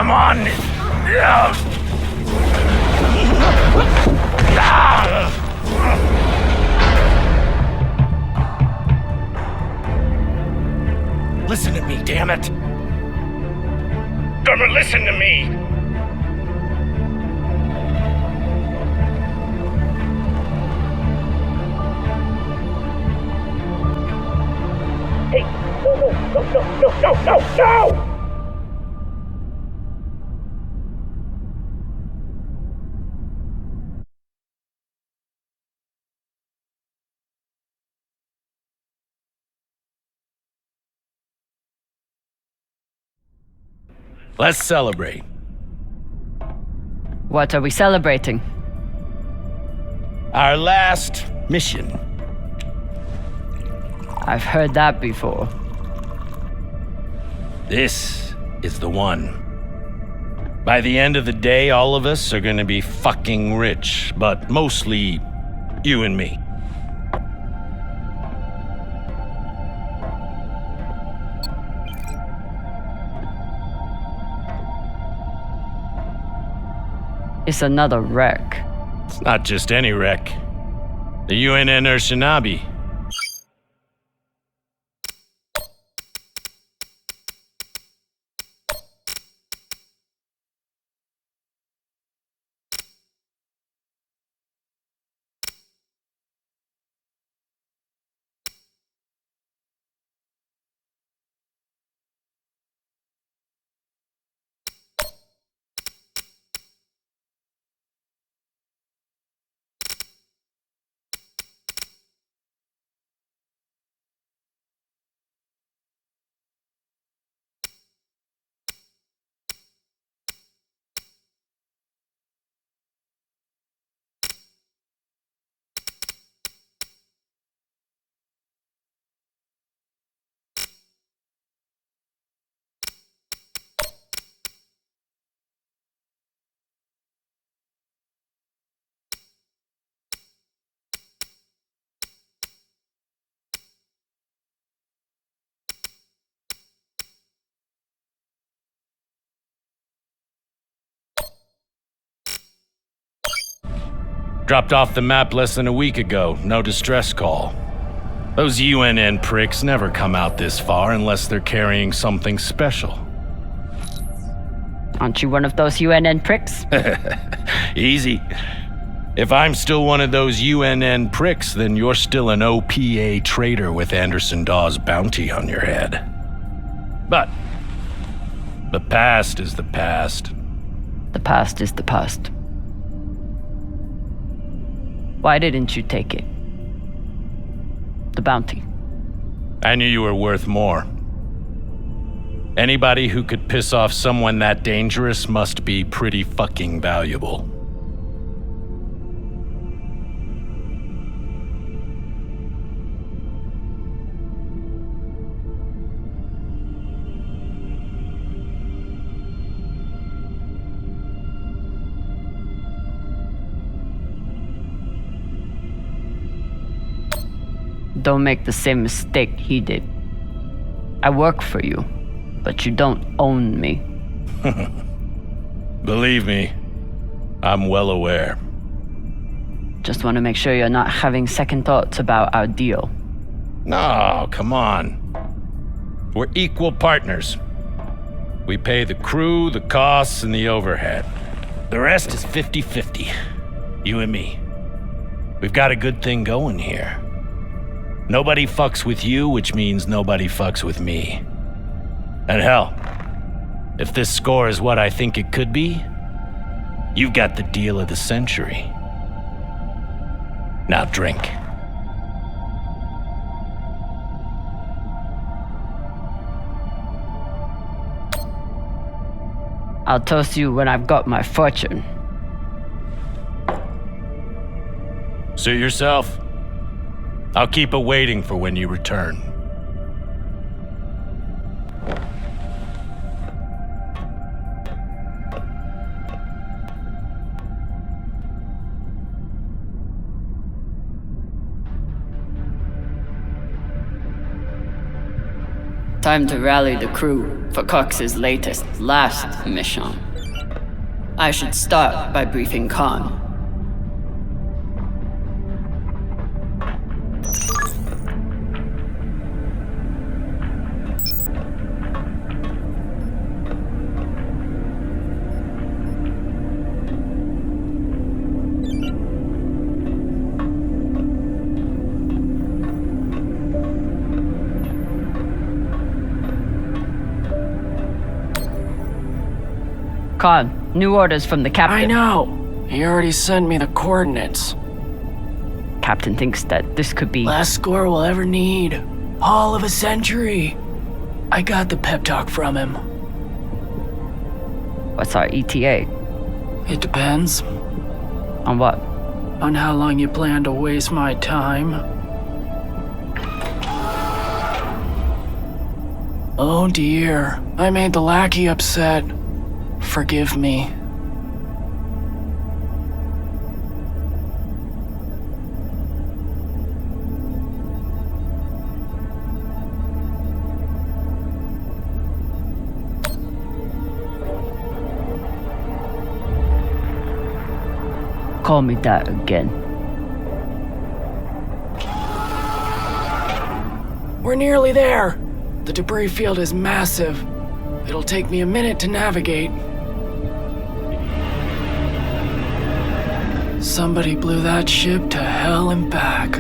come on! Listen to me, damn it! Damn it, listen to me! Hey, no! Let's celebrate. What are we celebrating? Our last mission. I've heard that before. This is the one. By the end of the day, all of us are gonna be fucking rich, but mostly you and me. It's another wreck. It's not just any wreck. The UNN Shinabi. Dropped off the map less than a week ago. No distress call. Those UNN pricks never come out this far unless they're carrying something special. Aren't you one of those UNN pricks? Easy. If I'm still one of those UNN pricks, then you're still an OPA traitor with Anderson Dawes' bounty on your head. But the past is the past. The past is the past. Why didn't you take it? The bounty. I knew you were worth more. Anybody who could piss off someone that dangerous must be pretty fucking valuable. Don't make the same mistake he did. I work for you, but you don't own me. Believe me, I'm well aware. Just want to make sure you're not having second thoughts about our deal. No, come on. We're equal partners. We pay the crew, the costs, and the overhead. The rest is 50-50. You and me. We've got a good thing going here. Nobody fucks with you, which means nobody fucks with me. And hell, if this score is what I think it could be, you've got the deal of the century. Now drink. I'll toast you when I've got my fortune. Suit yourself. I'll keep it waiting for when you return. Time to rally the crew for Cox's last mission. I should start by briefing Khan. Khan, new orders from the captain. I know. He already sent me the coordinates. Captain thinks that this could be... Last score we'll ever need. Haul of a century. I got the pep talk from him. What's our ETA? It depends. On what? On how long you plan to waste my time. Oh dear, I made the lackey upset. Forgive me. Call me that again. We're nearly there. The debris field is massive. It'll take me a minute to navigate. Somebody blew that ship to hell and back.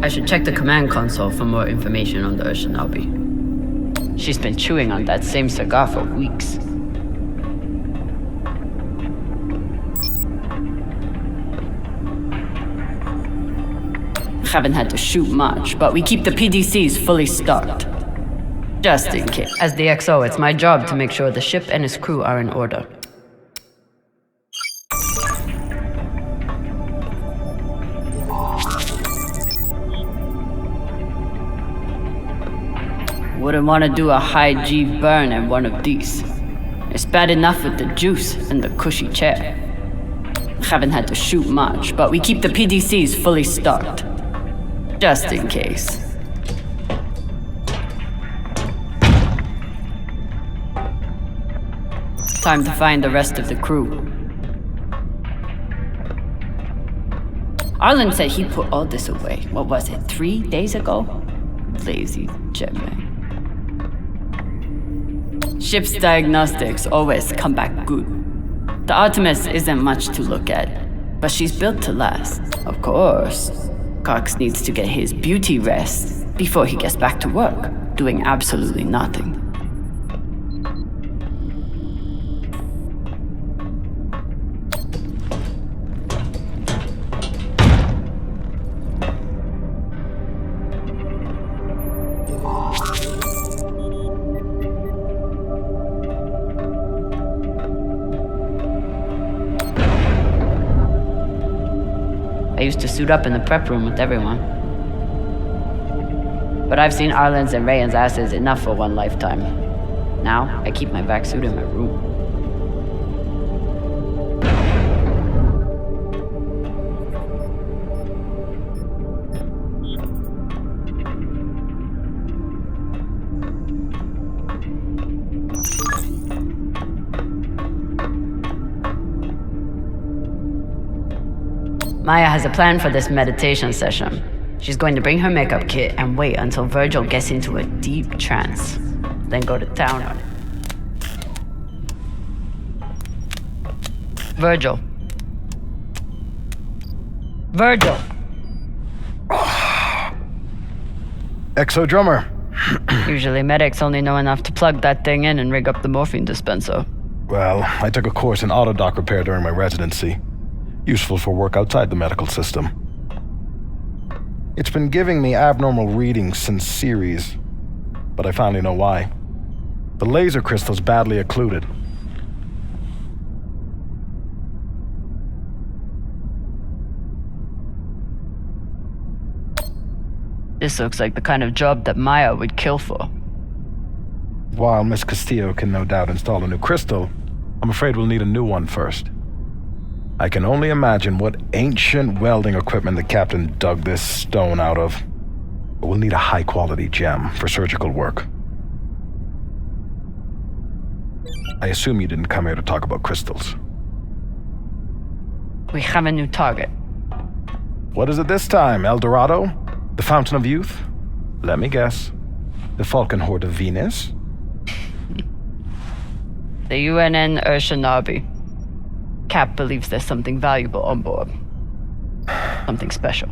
I should check the command console for more information on the Shinobi. She's been chewing on that same cigar for weeks. Haven't had to shoot much, but we keep the PDCs fully stocked. Just in case. As the XO, it's my job to make sure the ship and its crew are in order. Wouldn't want to do a high G burn at one of these. It's bad enough with the juice and the cushy chair. Haven't had to shoot much, but we keep the PDCs fully stocked. Just in case. Time to find the rest of the crew. Arlen said he put all this away. What was it, 3 days ago? Lazy jetman. Ship's diagnostics always come back good. The Artemis isn't much to look at, but she's built to last. Of course, Cox needs to get his beauty rest before he gets back to work, doing absolutely nothing. I used to suit up in the prep room with everyone. But I've seen Arlen's and Rayan's asses enough for one lifetime. Now, I keep my vac suit in my room. Maya has a plan for this meditation session. She's going to bring her makeup kit and wait until Virgil gets into a deep trance, then go to town on it. Virgil. Virgil! Exo drummer. Usually medics only know enough to plug that thing in and rig up the morphine dispenser. Well, I took a course in autodoc repair during my residency. Useful for work outside the medical system. It's been giving me abnormal readings since Series, but I finally know why. The laser crystal's badly occluded. This looks like the kind of job that Maya would kill for. While Miss Castillo can no doubt install a new crystal, I'm afraid we'll need a new one first. I can only imagine what ancient welding equipment the captain dug this stone out of. but we'll need a high-quality gem for surgical work. I assume you didn't come here to talk about crystals. We have a new target. What is it this time, El Dorado? The Fountain of Youth? Let me guess. The Falcon Horde of Venus? The UNN Urshanabi. Cap believes there's something valuable on board. Something special.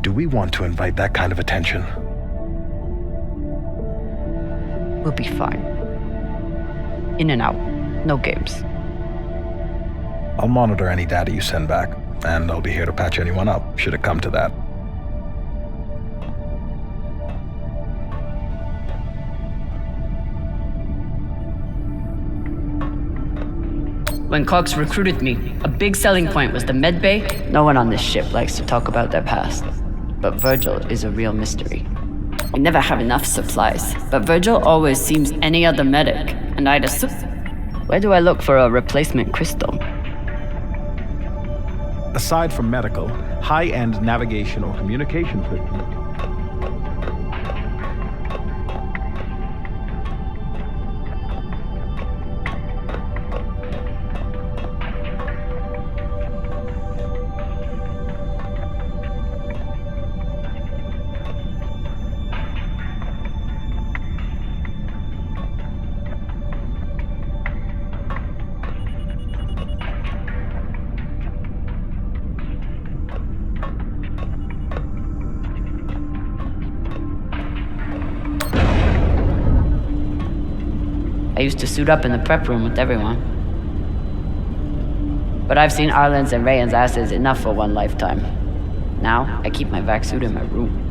Do we want to invite that kind of attention? We'll be fine. In and out. No games. I'll monitor any data you send back, and I'll be here to patch anyone up, should it come to that. When Cox recruited me, a big selling point was the med bay. No one on this ship likes to talk about their past. But Virgil is a real mystery. We never have enough supplies, but Virgil always seems any other medic, and I'd assume... Where do I look for a replacement crystal? Aside from medical, high-end navigation or communication systems. I used to suit up in the prep room with everyone. But I've seen Arlen's and Rayan's asses enough for one lifetime. Now, I keep my vac suit in my room.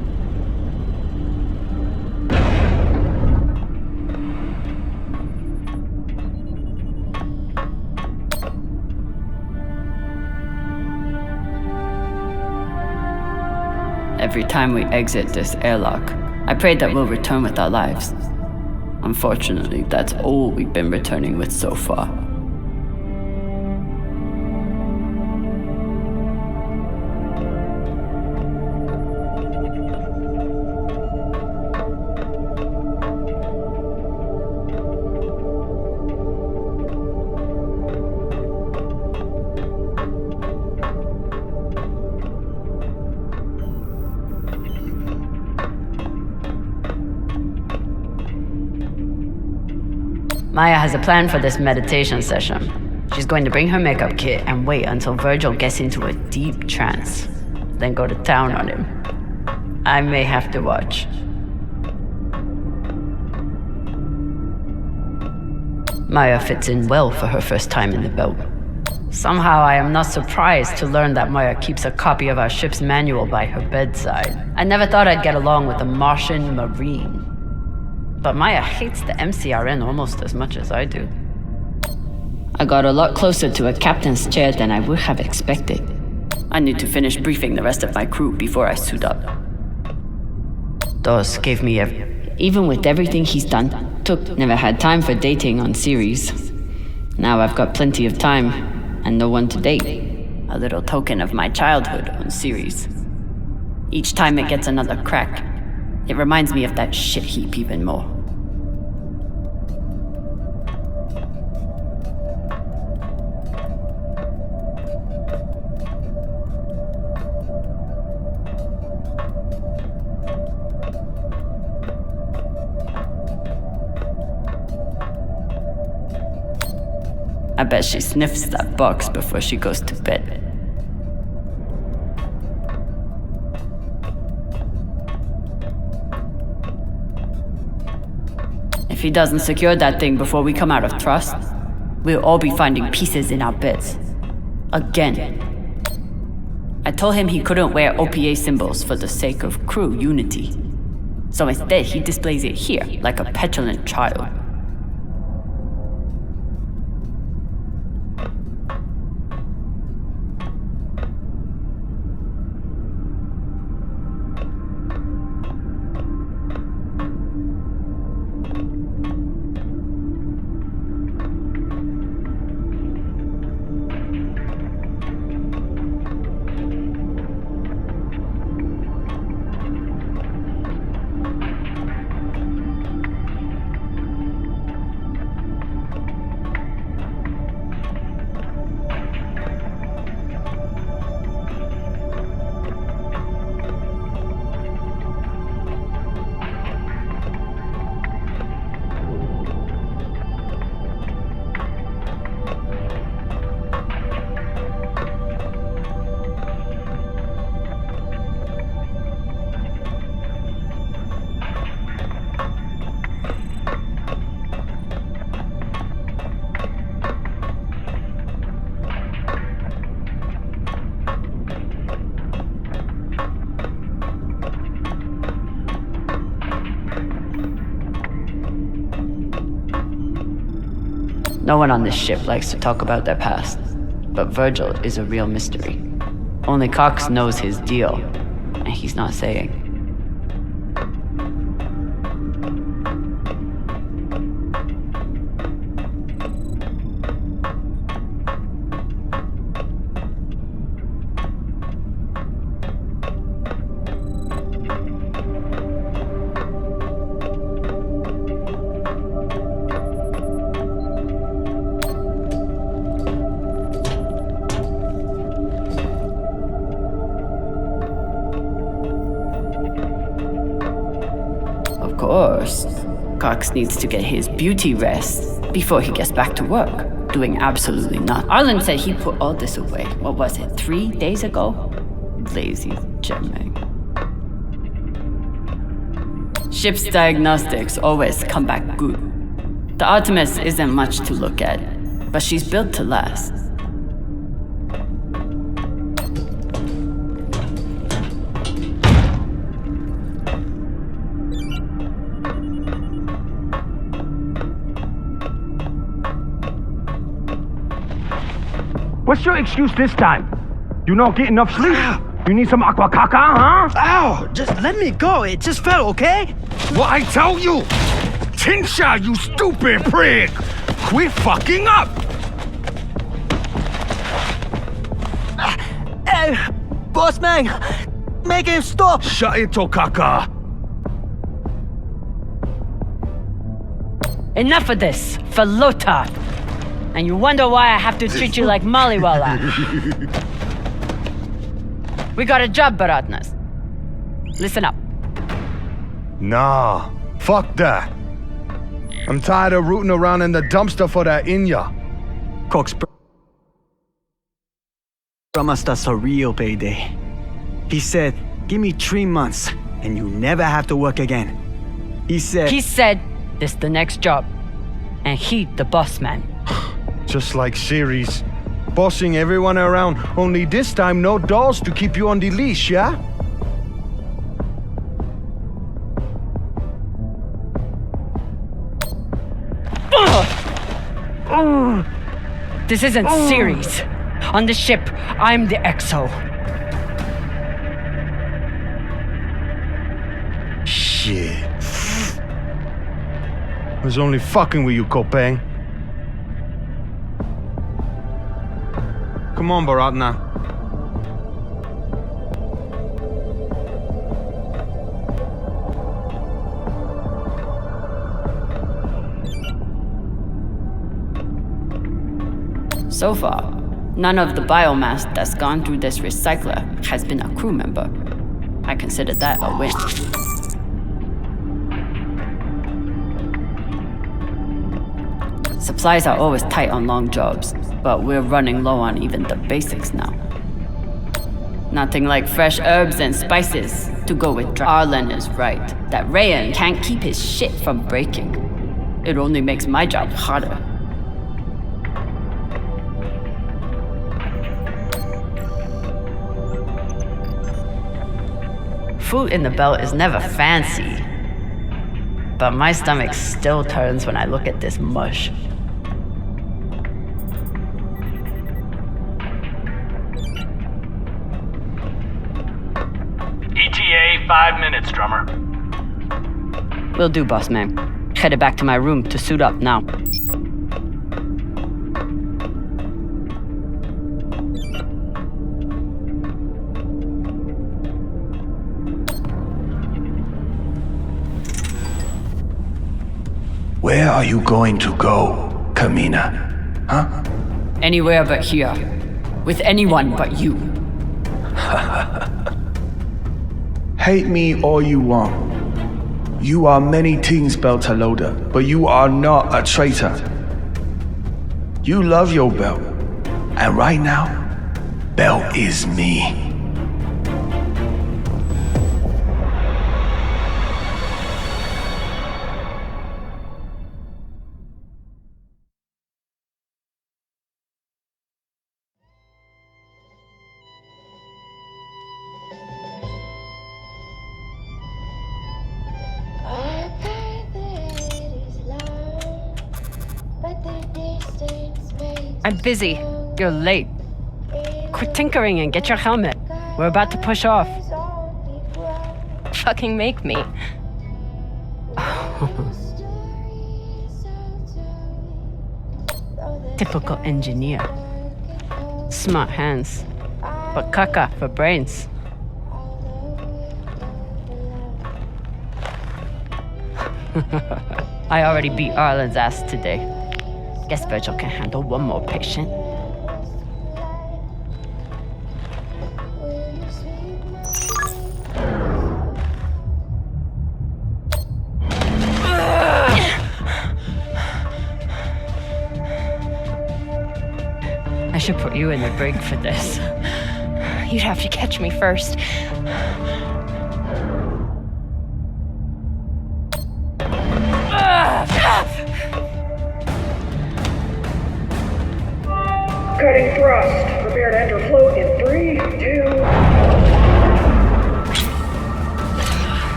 Every time we exit this airlock, I pray that we'll return with our lives. Unfortunately, that's all we've been returning with so far. Maya has a plan for this meditation session. She's going to bring her makeup kit and wait until Virgil gets into a deep trance, then go to town on him. I may have to watch. Maya fits in well for her first time in the belt. Somehow I am not surprised to learn that Maya keeps a copy of our ship's manual by her bedside. I never thought I'd get along with a Martian Marine. But Maya hates the MCRN almost as much as I do. I got a lot closer to a captain's chair than I would have expected. I need to finish briefing the rest of my crew before I suit up. Dos gave me even with everything he's done, never had time for dating on series. Now I've got plenty of time and no one to date. A little token of my childhood on series. Each time it gets another crack, it reminds me of that shit heap even more. I bet she sniffs that box before she goes to bed. If he doesn't secure that thing before we come out of trust, we'll all be finding pieces in our beds. Again. I told him he couldn't wear OPA symbols for the sake of crew unity. So instead, he displays it here, like a petulant child. No one on this ship likes to talk about their past, but Virgil is a real mystery. Only Cox knows his deal, and he's not saying. Of course, Cox needs to get his beauty rest before he gets back to work, doing absolutely nothing. Arlen said he put all this away. What was it, 3 days ago? Lazy Gemini. Ship's diagnostics always come back good. The Artemis isn't much to look at, but she's built to last. What's your excuse this time? You not get enough sleep? You need some aqua caca, huh? Ow! Just let me go. It just fell, okay? What I tell you? Tinsha, you stupid prig! Quit fucking up! Hey, boss man! Make him stop! Shut it, Tokaka! Enough of this, Falota! And you wonder why I have to treat you like Maliwala. We got a job, Baratnas. Listen up. Nah, fuck that. I'm tired of rooting around in the dumpster for that Inya. Cox promised us a real payday. He said, give me 3 months and you never have to work again. He said this the next job. And he the boss man. Just like Series. Bossing everyone around, only this time no dolls to keep you on the leash, yeah? This isn't Series. On the ship, I'm the XO. Shit. I was only fucking with you, Kopeng. Come on, Baratna. So far, none of the biomass that's gone through this recycler has been a crew member. I consider that a win. Supplies are always tight on long jobs, but we're running low on even the basics now. Nothing like fresh herbs and spices to go with dry. Arlen is right, that Rayan can't keep his shit from breaking. It only makes my job harder. Food in the belt is never fancy, but my stomach still turns when I look at this mush. ETA 5 minutes, drummer. Will do, boss man. Headed back to my room to suit up now. Where are you going to go, Kamina? Huh? Anywhere but here. With anyone but you. Hate me all you want. You are many things, Beltaloda, but you are not a traitor. You love your belt. And right now, belt is me. Our path is long, but the distance I'm busy. You're late. Quit tinkering and get your helmet. We're about to push off. Fucking make me. Typical engineer. Smart hands, but caca for brains. I already beat Arlen's ass today. Guess Virgil can handle one more patient. I should put you in the brig for this. You'd have to catch me first. Cutting thrust. Prepare to enter float in 3, 2...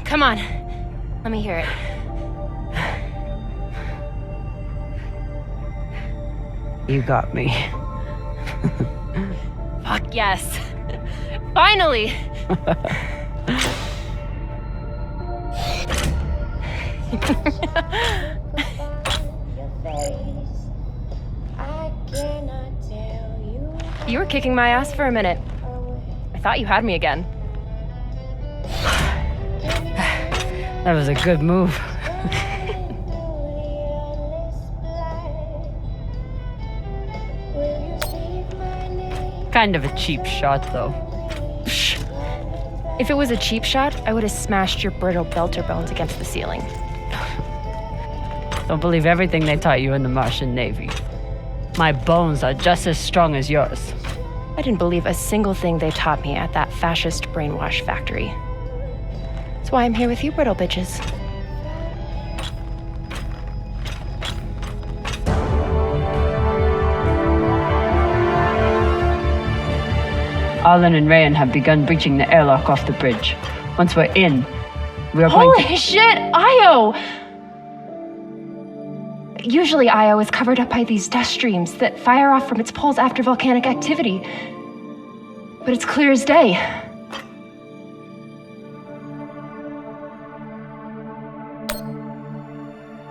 Come on. Let me hear it. You got me. Fuck yes. Finally! You were kicking my ass for a minute. I thought you had me again. That was a good move. Kind of a cheap shot, though. If it was a cheap shot, I would have smashed your brittle belter bones against the ceiling. Don't believe everything they taught you in the Martian Navy. My bones are just as strong as yours. I didn't believe a single thing they taught me at that fascist brainwash factory. That's why I'm here with you, brittle bitches. Arlen and Rayan have begun breaching the airlock off the bridge. Once we're in, we are going to... Holy shit, Io! Usually Io is covered up by these dust streams that fire off from its poles after volcanic activity. But it's clear as day.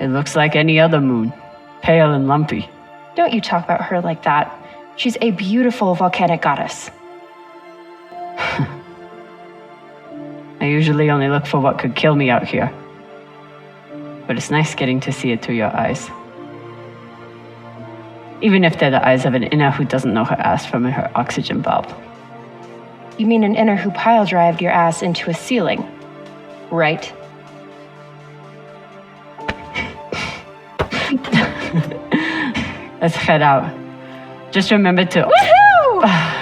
It looks like any other moon. Pale and lumpy. Don't you talk about her like that. She's a beautiful volcanic goddess. I usually only look for what could kill me out here. But it's nice getting to see it through your eyes. Even if they're the eyes of an inner who doesn't know her ass from her oxygen bulb. You mean an inner who pile-drived your ass into a ceiling, right? Let's head out. Just remember to... Woohoo!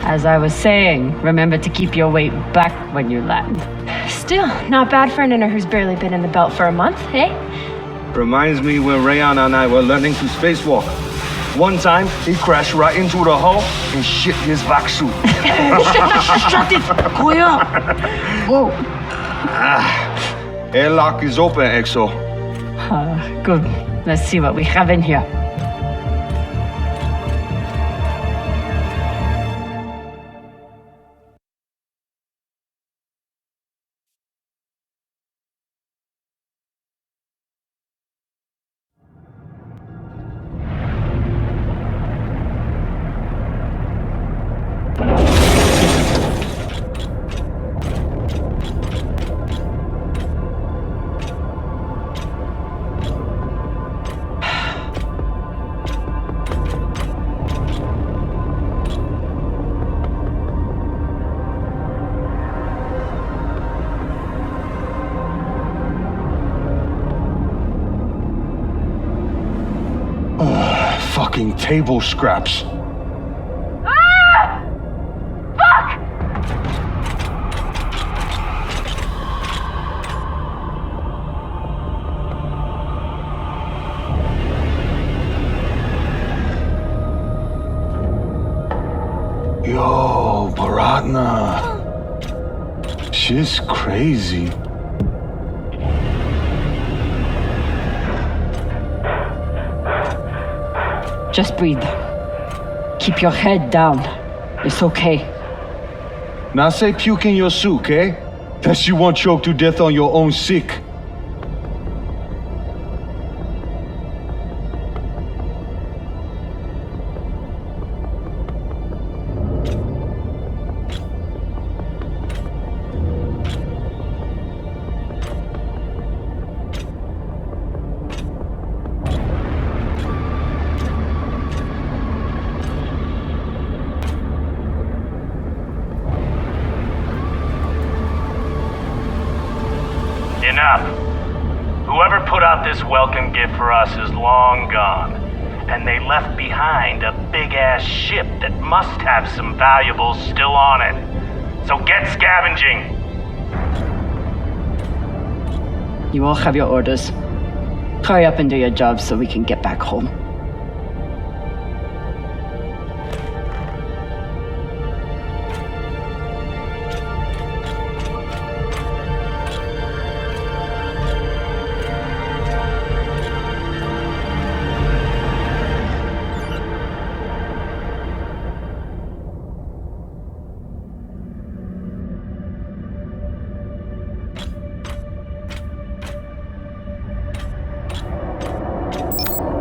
As I was saying, remember to keep your weight back when you land. Still, not bad for an inner who's barely been in the belt for a month, eh? Reminds me when Rayan and I were learning to spacewalk. One time, he crashed right into the hull and shit his vac suit. Shut it! Koya! Whoa. Airlock is open, Exo. Good. Let's see what we have in here. Fucking table scraps. Ah! Fuck! Yo, Baratna. She's crazy. Just breathe. Keep your head down. It's okay. Now say puke in your soup, eh? That you won't choke to death on your own sick. Enough. Whoever put out this welcome gift for us is long gone. And they left behind a big-ass ship that must have some valuables still on it. So get scavenging. You all have your orders. Hurry up and do your job so we can get back home.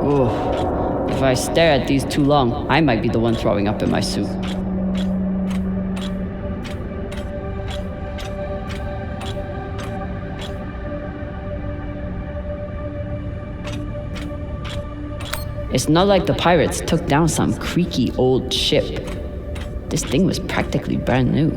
Ooh, if I stare at these too long, I might be the one throwing up in my soup. It's not like the pirates took down some creaky old ship. This thing was practically brand new.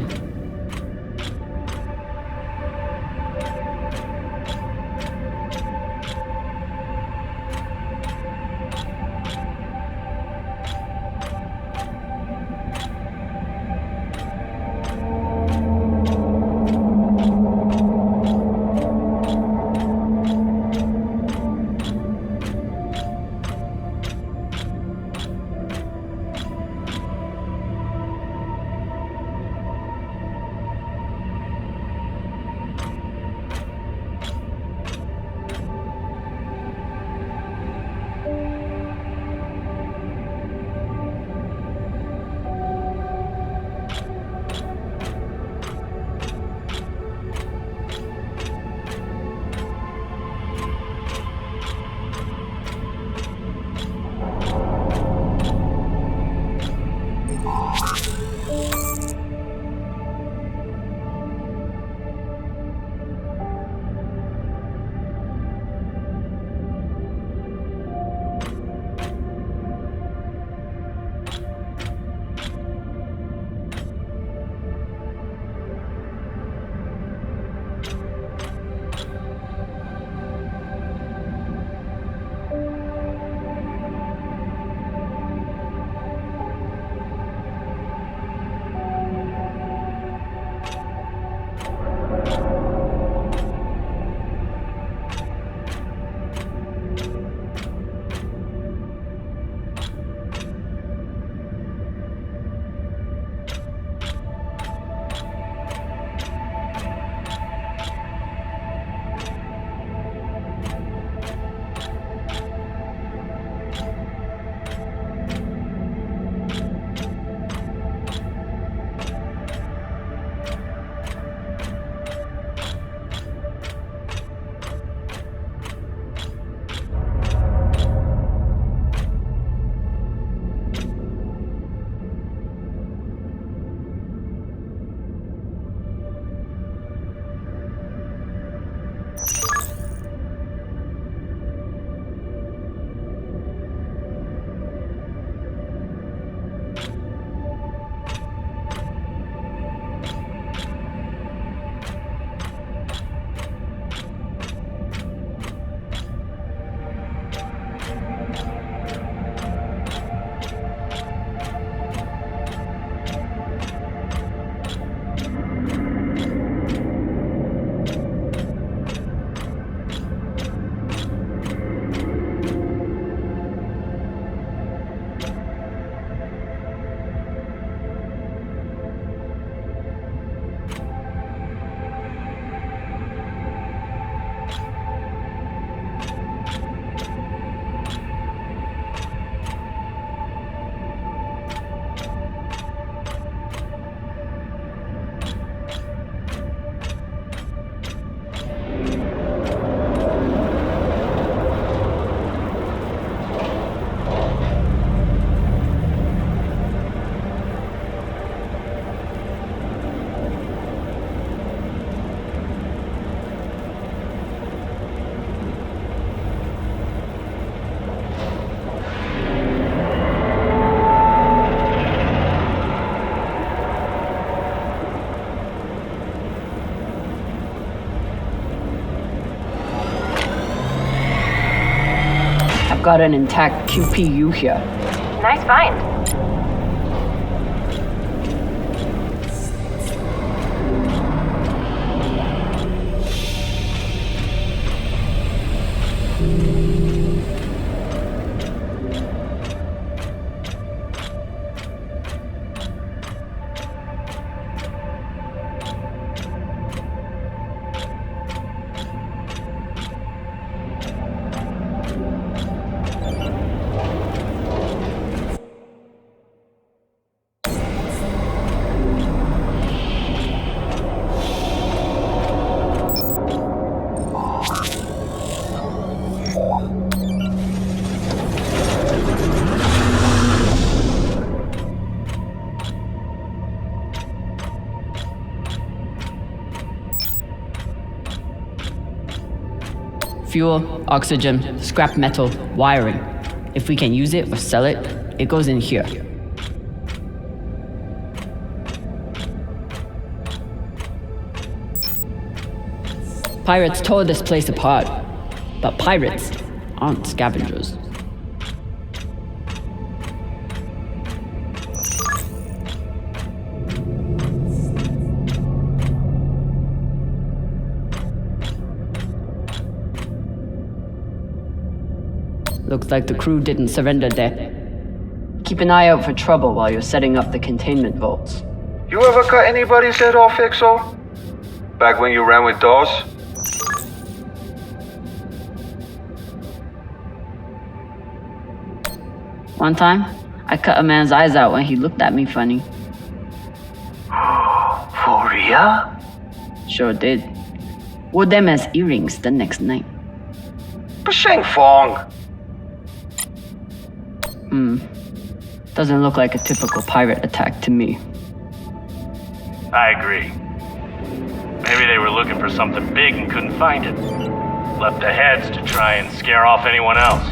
got an intact QPU here. Nice find. Fuel, oxygen, scrap metal, wiring. If we can use it or sell it, it goes in here. Pirates tore this place apart, but pirates aren't scavengers. Looks like the crew didn't surrender there. Keep an eye out for trouble while you're setting up the containment vaults. You ever cut anybody's head off, Exo? Back when you ran with Dawes? One time, I cut a man's eyes out when he looked at me funny. For real? Sure did. Wore them as earrings the next night. Bashang Fong! Doesn't look like a typical pirate attack to me. I agree. Maybe they were looking for something big and couldn't find it. Left the heads to try and scare off anyone else.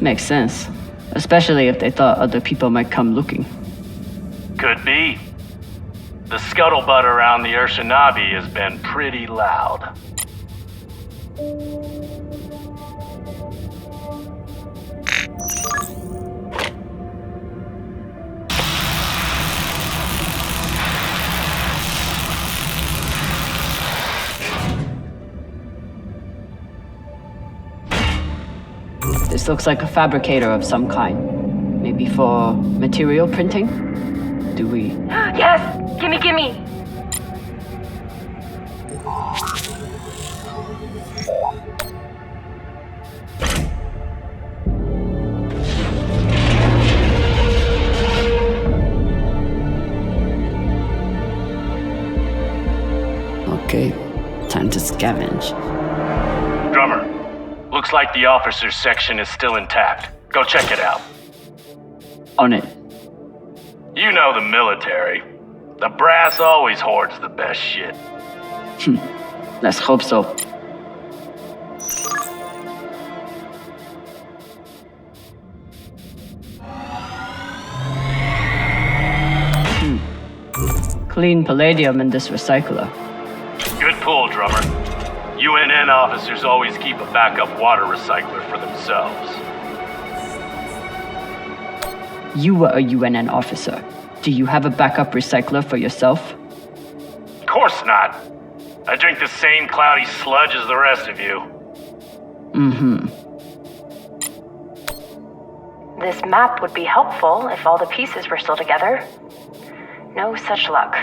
Makes sense. Especially if they thought other people might come looking. Could be. The scuttlebutt around the Urshanabi has been pretty loud. This looks like a fabricator of some kind. Maybe for material printing? Do we? Yes! Gimme! Okay, time to scavenge. Drummer, looks like the officers' section is still intact. Go check it out. On it. You know the military. The brass always hoards the best shit. Let's hope so. Clean palladium in this recycler. Good pull, drummer. UNN officers always keep a backup water recycler for themselves. You were a UNN officer. Do you have a backup recycler for yourself? Of course not. I drink the same cloudy sludge as the rest of you. This map would be helpful if all the pieces were still together. No such luck.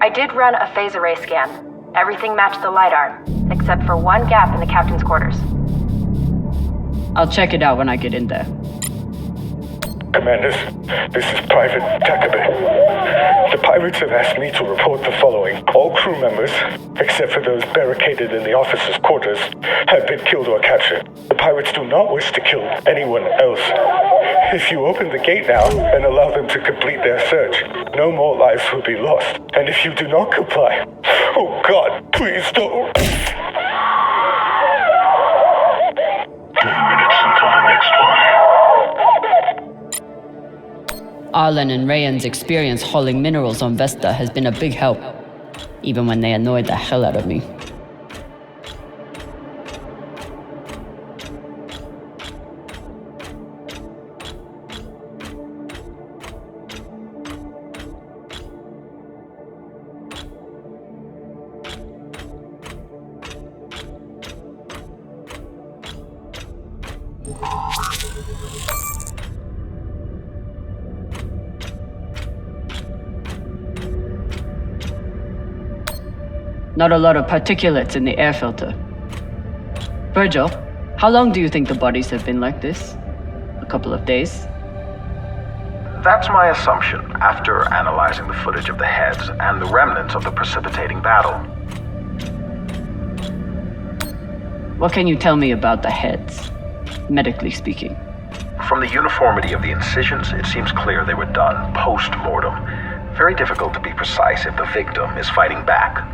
I did run a phase array scan. Everything matched the LiDAR, except for one gap in the captain's quarters. I'll check it out when I get in there. Commanders, this is Private Takabe. The pirates have asked me to report the following. All crew members, except for those barricaded in the officers' quarters, have been killed or captured. The pirates do not wish to kill anyone else. If you open the gate now and allow them to complete their search, no more lives will be lost. And if you do not comply, oh God, please don't. 10 minutes until the next one. Arlen and Rayan's experience hauling minerals on Vesta has been a big help. even when they annoyed the hell out of me. Not a lot of particulates in the air filter. Virgil, how long do you think the bodies have been like this? A couple of days? That's my assumption after analyzing the footage of the heads and the remnants of the precipitating battle. What can you tell me about the heads, medically speaking? From the uniformity of the incisions, it seems clear they were done post-mortem. Very difficult to be precise if the victim is fighting back.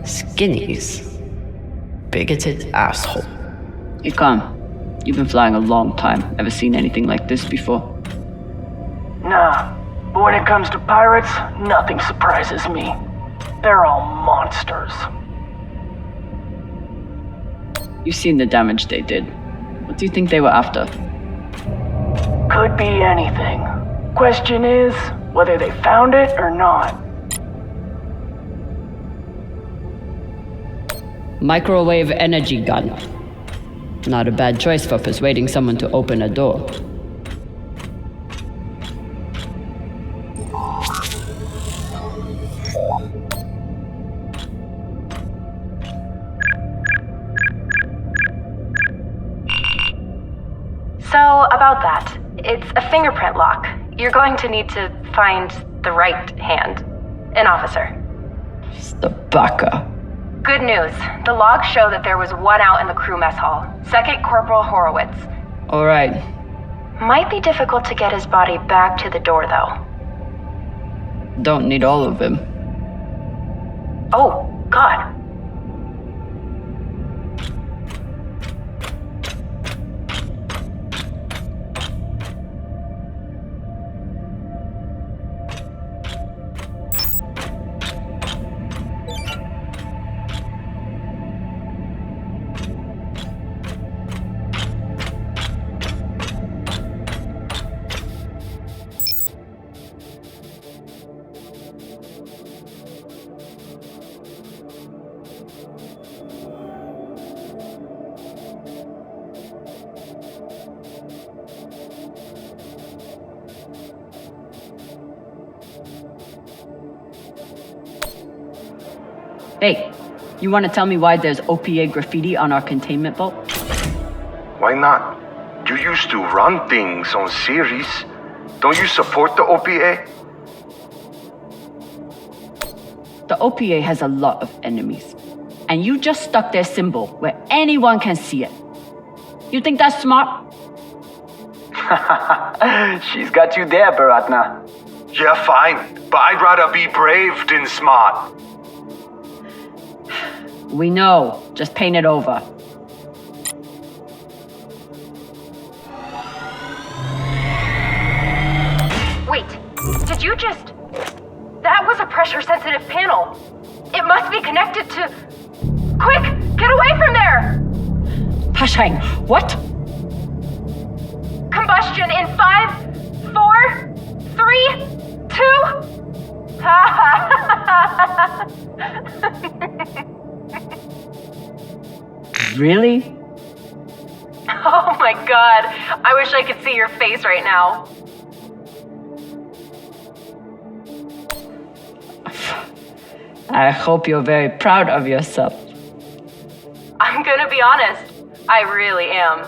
Skinnies. Bigoted asshole. You calm. You've been flying a long time. Ever seen anything like this before? Nah, but when it comes to pirates, nothing surprises me. They're all monsters. You've seen the damage they did. What do you think they were after? Could be anything. Question is, whether they found it or not. Microwave energy gun. Not a bad choice for persuading someone to open a door. So, about that. It's a fingerprint lock. You're going to need to find the right hand. An officer. The baka. Good news. The logs show that there was one out in the crew mess hall. Second Corporal Horowitz. All right. Might be difficult to get his body back to the door, though. Don't need all of him. Oh, God. Hey, you want to tell me why there's OPA graffiti on our containment vault? Why not? You used to run things on Series. Don't you support the OPA? The OPA has a lot of enemies, and you just stuck their symbol where anyone can see it. You think that's smart? She's got you there, Baratna. Yeah, fine. But I'd rather be brave than smart. We know. Just paint it over. Wait, did you just... That was a pressure-sensitive panel. It must be connected to... Quick, get away from there! Pashang, what? Combustion in 5, 4, 3, 2... Really? Oh my God, I wish I could see your face right now. I hope you're very proud of yourself. I'm gonna be honest, I really am.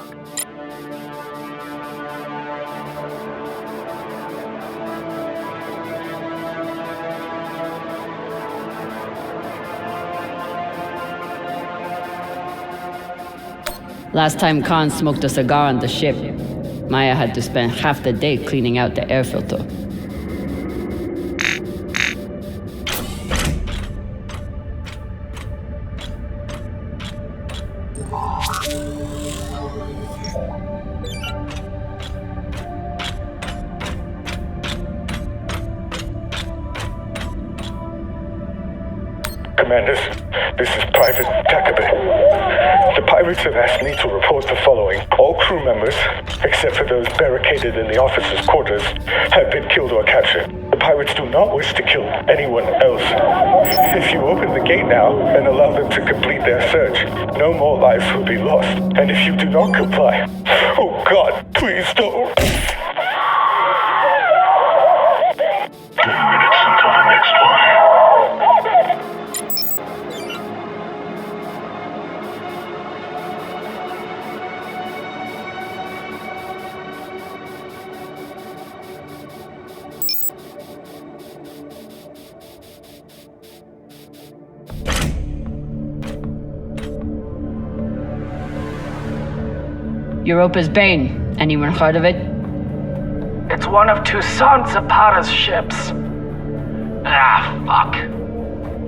Last time Khan smoked a cigar on the ship, Maya had to spend half the day cleaning out the air filter. Commanders, this is Private Takabe. The pirates have asked me to report the following. All crew members, except for those barricaded in the officers' quarters, have been killed or captured. The pirates do not wish to kill anyone else. If you open the gate now and allow them to complete their search, no more lives will be lost. And if you do not comply, oh God, please don't. 10 minutes until the next one. Europa's Bane. Anyone heard of it? It's one of Toussaint Zapata's ships. Ah, fuck.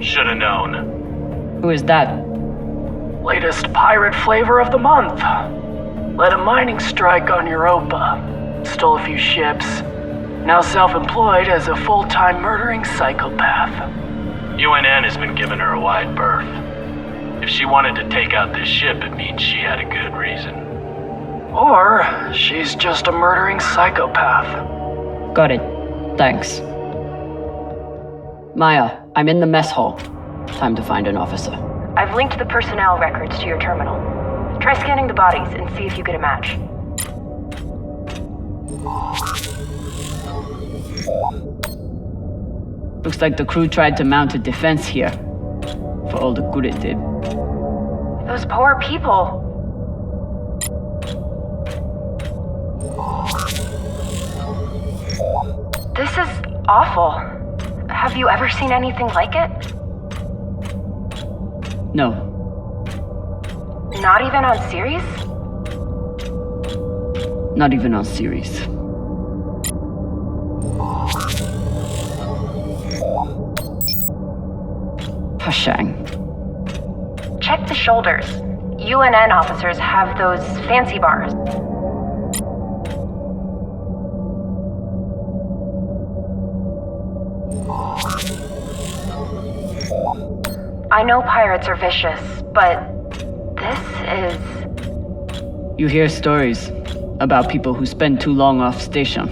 Shoulda known. Who is that? Latest pirate flavor of the month. Led a mining strike on Europa. Stole a few ships. Now self-employed as a full-time murdering psychopath. UNN has been giving her a wide berth. If she wanted to take out this ship, it means she had a good reason. Or she's just a murdering psychopath. Got it. Thanks. Maya, I'm in the mess hall. Time to find an officer. I've linked the personnel records to your terminal. Try scanning the bodies and see if you get a match. Looks like the crew tried to mount a defense here. For all the good it did. Those poor people. This is awful. Have you ever seen anything like it? No. Not even on series? Not even on series. Pashang. Check the shoulders. UNN officers have those fancy bars. I know pirates are vicious, but this is... You hear stories about people who spend too long off station.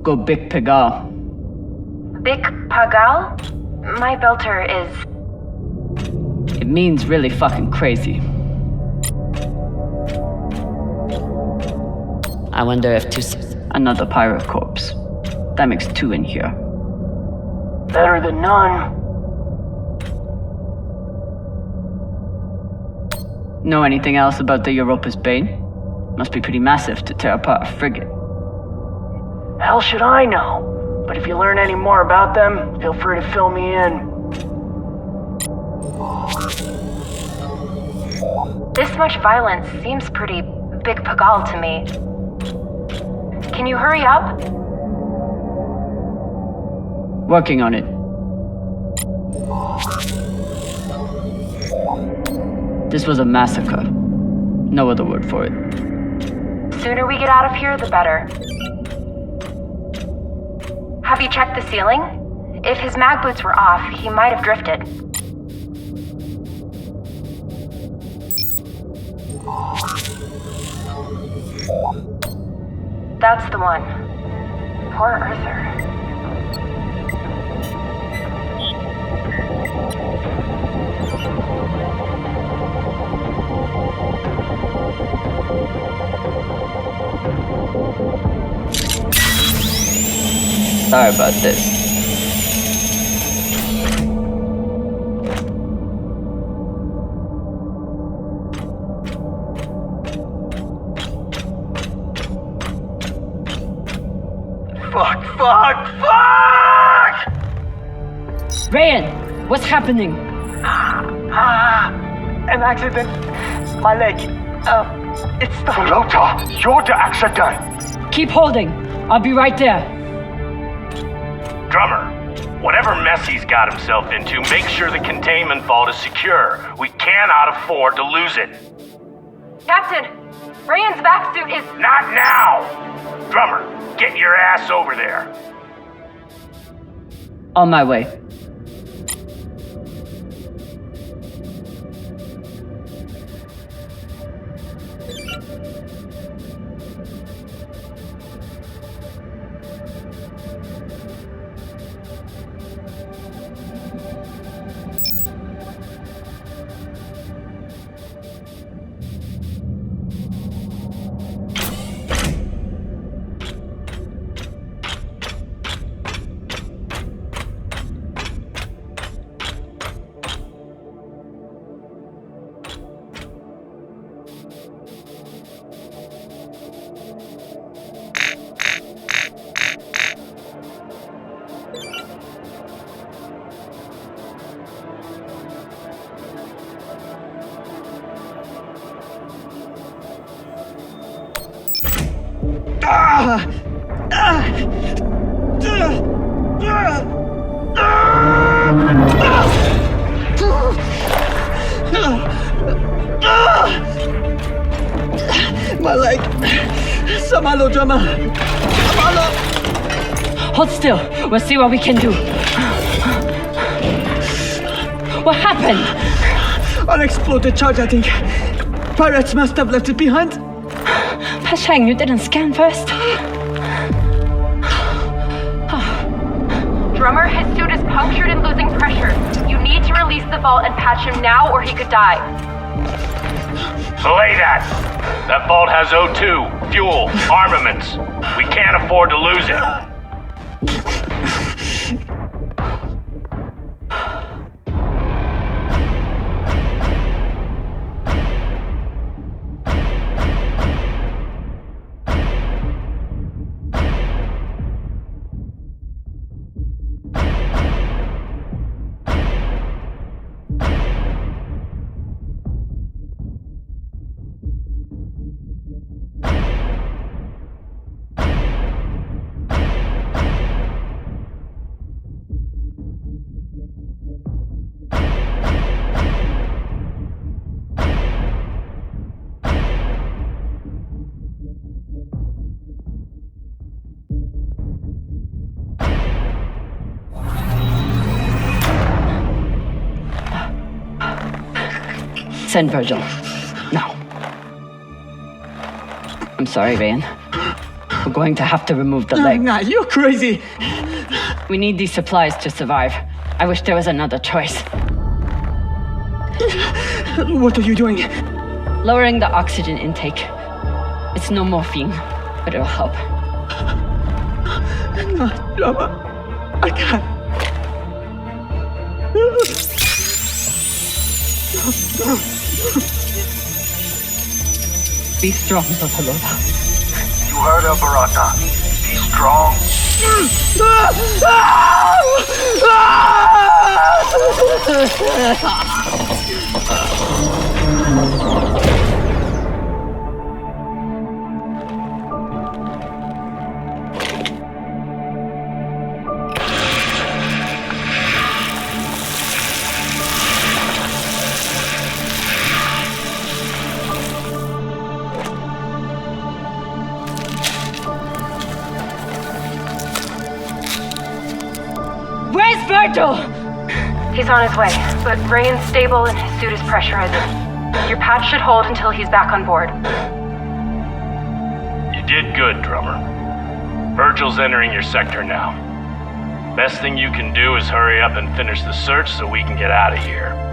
Go Big Pagal. Big Pagal? My belter is... It means really fucking crazy. I wonder if another pirate corpse. That makes 2 in here. Better than none. Know anything else about the Europa's Bane? Must be pretty massive to tear apart a frigate. Hell should I know? But if you learn any more about them, feel free to fill me in. This much violence seems pretty Big Pagal to me. Can you hurry up? Working on it. This was a massacre. No other word for it. Sooner we get out of here, the better. Have you checked the ceiling? If his mag boots were off, he might have drifted. That's the one. Poor Arthur. Sorry about this. Fuck! Rayan, what's happening? An accident. My leg. It's the... Flota, you're the accident. Keep holding. I'll be right there. Drummer, whatever mess he's got himself into, make sure the containment vault is secure. We cannot afford to lose it. Captain, Rayan's vac suit is... Not now! Drummer, get your ass over there. On my way. My leg. Some drama. Hold still. We'll see what we can do. What happened? Unexploded charge, I think. Pirates must have left it behind. Pashang, you didn't scan first? Drummer, his suit is punctured and losing pressure. You need to release the vault and patch him now or he could die. Belay that! That vault has O2, fuel, armaments. We can't afford to lose it. Send Virgil. Now. I'm sorry, Ryan. We're going to have to remove the leg. Nah, you're crazy. We need these supplies to survive. I wish there was another choice. What are you doing? Lowering the oxygen intake. It's no morphine, but it'll help. No, Drama. I can't. Be strong, Dr. Loda. You heard her, Barata. Be strong. Where's Virgil? He's on his way, but Ryan's stable and his suit is pressurized. Your patch should hold until he's back on board. You did good, Drummer. Virgil's entering your sector now. Best thing you can do is hurry up and finish the search so we can get out of here.